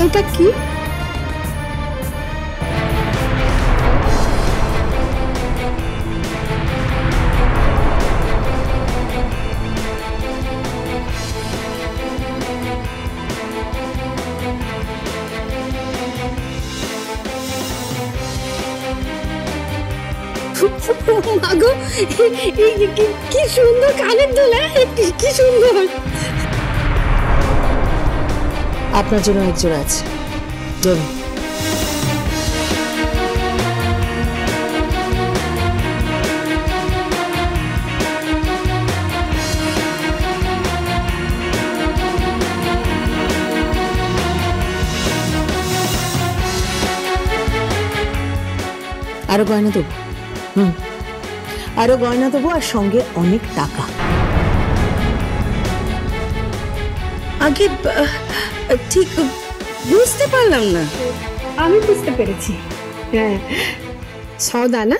এটা কি? মাগো, কি সুন্দর কানের দুল, কি সুন্দর। আপনার জন্য একজন আছে, ধরুন। আরো গয়না দেবো, আরো গয়না দেবো, আর সঙ্গে অনেক টাকা। আগে ঠিক বুঝতে পারলাম না। আমি বুঝতে পেরেছি, হ্যাঁ, সওদা না,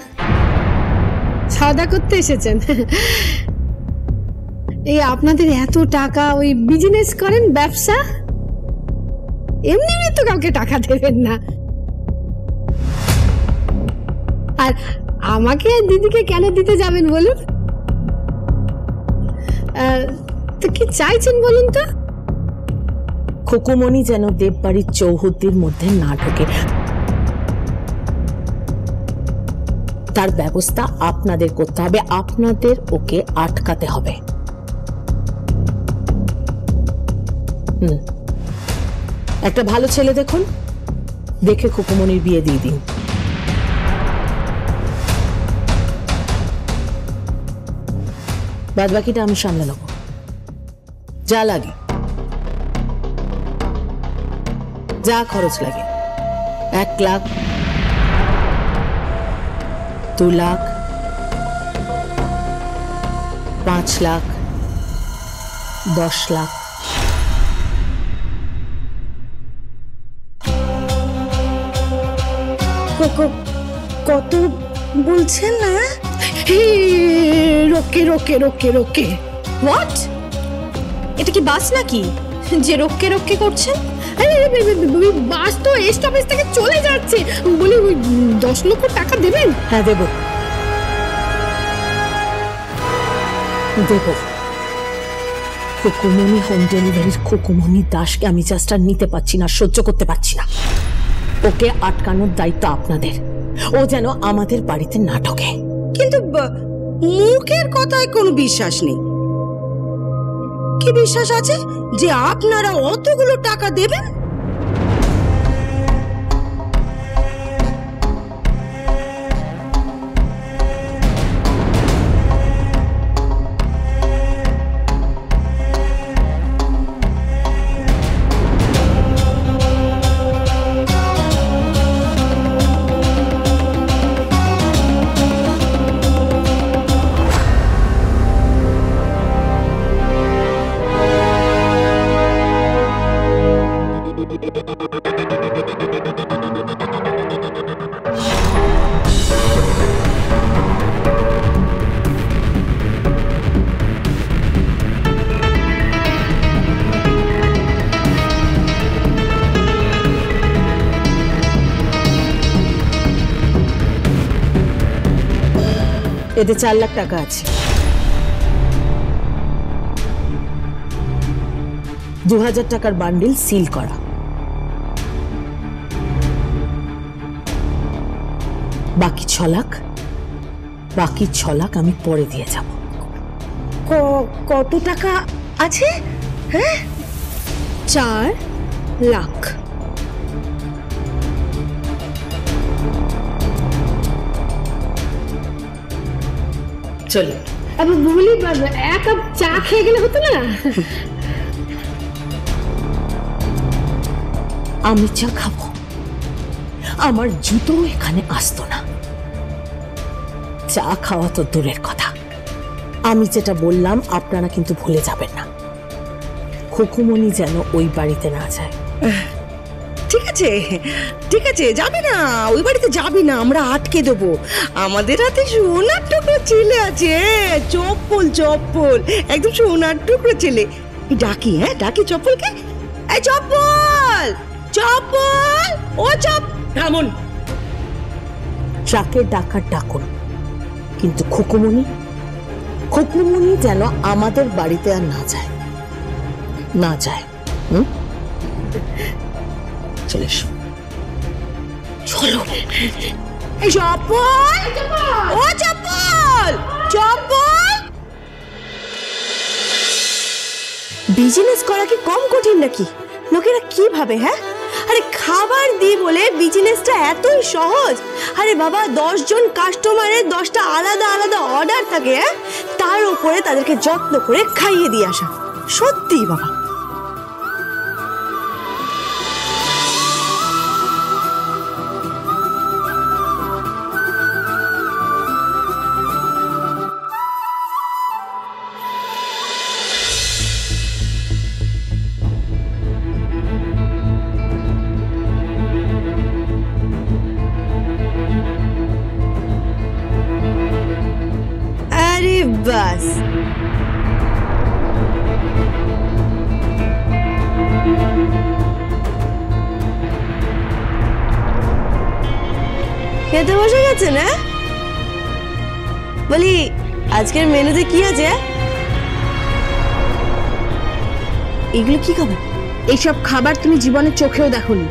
সওদা করতে এসেছেন। এই আপনাদের এত টাকা, ওই বিজনেস করেন, ব্যবসা, এমনি এমনি তো কাউকে টাকা দেবেন না। আর আমাকে আর দিদিকে কেন দিতে যাবেন বলুন? তো কি চাইছেন বলুন তো? খুকুমণি যেন দেববাড়ির চৌহদ্দির মধ্যে না ঢোকে, তার ব্যবস্থা আপনাদের করতে হবে। আপনাদের ওকে আটকাতে হবে। একটা ভালো ছেলে দেখুন, দেখে খুকুমণির বিয়ে দিয়ে দিন। বাদ বাকিটা আমি সামলে নেব, যা লাগে, যা খরচ লাগে। 1 লাখ, 2 লাখ, 5 লাখ, 10 লাখ। কত বলছেন না? রোকে রোকে রোকে রোকে। হোয়াট? এটা কি বাস নাকি যে রোকে রোকে করছেন? বাস তো স্টপেজ থেকে চলে যাচ্ছে, বলি 10 লক্ষ টাকা দেবেন? হ্যাঁ, দেব দেব। খুকুমণি হোম ডেলিভারির খুকুমণি দাসকে আমি জাস্ট আর নিতে পারছি না, সহ্য করতে পারছি না। ওকে আটকানোর দায়িত্ব আপনাদের। ও যেন আমাদের বাড়িতে না ঢোকে। কিন্তু মুখের কথায় কোনো বিশ্বাস নেই। কি বিশ্বাস আছে যে আপনারা অতগুলো টাকা দেবেন? এতে 4 লাখ টাকা আছে। 2000 টাকার বান্ডিল সিল করা। বাকি 6 লাখ, বাকি 6 লাখ আমি পরে দিয়ে যাব। কত টাকা আছে? হ্যাঁ, 4 লাখ। চলো, বলি 1 কাপ চা খেয়ে গেলে হতো না? আমি চা খাবো, আমার জুতো এখানে আসতো না। চা খাওয়া তো দূরের কথা, আমি যেটা বললাম আপনারা কিন্তু ভুলে যাবেন না। খুকুমণি যেন ওই বাড়িতে না যায়। ঠিক আছে, ঠিক আছে, যাবে না, ওই বাড়িতে যাবে না, আমরা আটকে দেবো। আমাদের হাতে সোনার টুকরো ছেলে আছে, চপ্পল চপ্পল, একদম সোনার টুকরো ছেলে। ডাকি, হ্যাঁ ডাকি চপ্পলকে, এই চপ্পল চপ্পল, ও থামুন। যাকে ডাকার ডাকুন, কিন্তু খুকুমনি যেন আমাদের বাড়িতে আর না যায়, না যায়। চলে এসো, চলো। এই চপ্পল, ও চপ্পল, চপ্পল। বিজনেস করা কি কম কঠিন নাকি? লোকেরা কি ভাবে? হ্যাঁ, আরে খাবার দিই বলে বিজনেসটা এতই সহজ? আরে বাবা, 10 জন কাস্টমারের 10টা আলাদা আলাদা অর্ডার থাকে, হ্যাঁ, তার উপরে তাদেরকে যত্ন করে খাইয়ে দিয়ে আসা। সত্যি বাবা। আরে বাস, খেতে বসে গেছে না? বলি আজকের মেনুতে কি আছে? এগুলো কি খাবার? এইসব খাবার তুমি জীবনে চোখেও দেখোনি।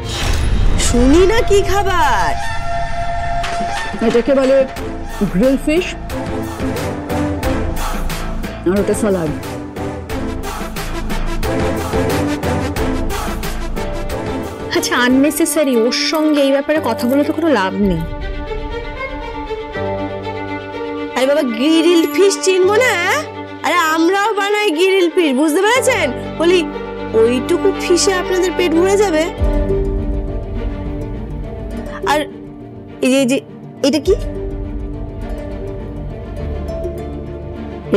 শুনি না কি খাবার? এটাকে বলে গ্রিল ফিশ, আর ওটা সালাড। আচ্ছা, আননেসেসারি ওর সঙ্গে এই ব্যাপারে কথা বলে তো কোনো লাভ নেই। আরে বাবা, গ্রিল ফিশ চিনবো না? আরে আমরাও বানাই গ্রিল ফিশ, বুঝতে পেরেছেন? বলি ওইটুকু ফিশে আপনাদের পেট ভরে যাবে? আর এই যে এটা কি?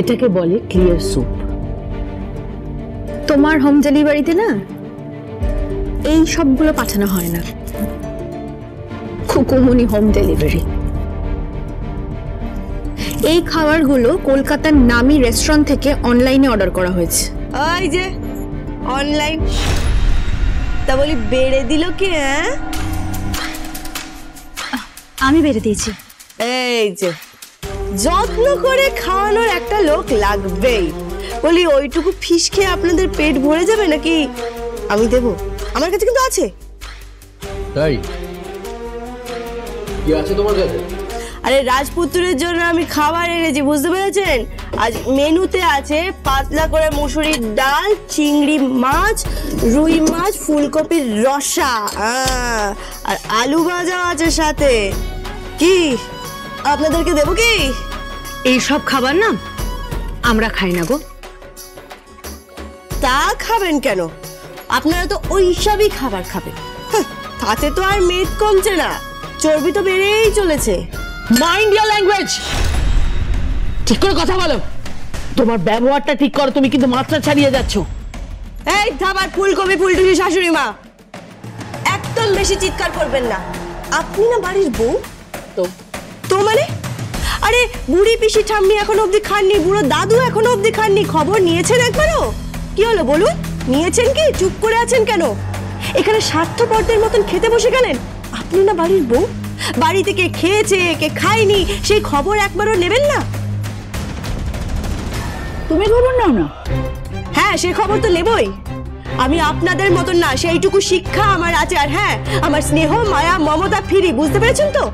এটাকে বলে ক্লিয়ার স্যুপ। তোমার হোম ডেলিভারিতে না এই সবগুলো পাঠানো হয় না, খুকুমনি হোম ডেলিভারি। এই খাবারগুলো কলকাতার নামি রেস্টুরেন্ট থেকে অনলাইনে অর্ডার করা হয়েছে। ওই যে অনলাইন, তা বলি বেড়ে দিল কে? হ্যাঁ, আমি বেড়ে দিয়েছি। এই যে যত্ন করে খাওয়ানোর একটা লোক লাগবেই। বলি ওইটুকু ফিশ খেয়ে আপনাদের পেট ভরে যাবে নাকি আমি দেবো? আমার কাছে কিন্তু আছে। তাই কি আছে তোমার কাছে? আরে রাজপুত্রের জন্য আমি খাবার এনেছি, বুঝতে পেরেছেন? আজ মেনুতে আছে পাতলা করে মুসুরির ডাল, চিংড়ি মাছ, রুই মাছ, ফুলকপির রসা, আর আলু ভাজা আছে সাথে। কি আপনাদেরকে দেবো কি? এইসব খাবার না আমরা খাই না গো। তা খাবেন কেন? আপনারা তো ওইসবই খাবার খাবেন। তাতে তো আর মেদ কমছে না, চর্বি তো বেড়েই চলেছে। মাইন্ড ইয়ার ল্যাঙ্গুয়েজ, ঠিক করে কথা বলো। তোমার ব্যবহারটা ঠিক করো, তুমি কিন্তু মাত্রা ছাড়িয়ে যাচ্ছ। এই ধাবার ফুলকপি ফুলটুসি শাশুড়ি মা, একদম বেশি চিৎকার করবেন না। আপনি না বাড়ির বউ? তো মানে? আরে বুড়ি পিসি ঠাম্মি এখনো অবধি খাননি, বুড়ো দাদু এখনো অবধি খাননি। খবর নিয়েছেন একবারও? কি হলো বলুন, নিয়েছেন কি? চুপ করে আছেন কেন? এখানে স্বার্থপরদের মতন খেতে বসে গেলেন। আপনি না বাড়ির বউ, বাড়িতে কে খেয়েছে কে খায়নি সেই খবর একবারও নেবেন না? তুমি খবর নাও না? হ্যাঁ, সে খবর তো নেবই। আমি আপনাদের মতন না, সেইটুকু শিক্ষা আমার আছে। আর হ্যাঁ, আমার স্নেহ মায়া মমতা ফিরি, বুঝতে পেরেছেন তো?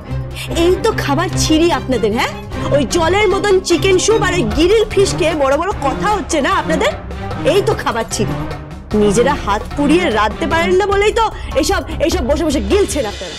এই তো খাবার ছিঁড়ি আপনাদের। হ্যাঁ, ওই জলের মতন চিকেন স্যুপ আর ওই গিরিল ফিশ খেয়ে বড় বড় কথা হচ্ছে না আপনাদের। এই তো খাবার ছিঁড়ি, নিজেরা হাত পুড়িয়ে রাঁধতে পারেন না বলেই তো এসব বসে বসে গিলছেন আপনারা।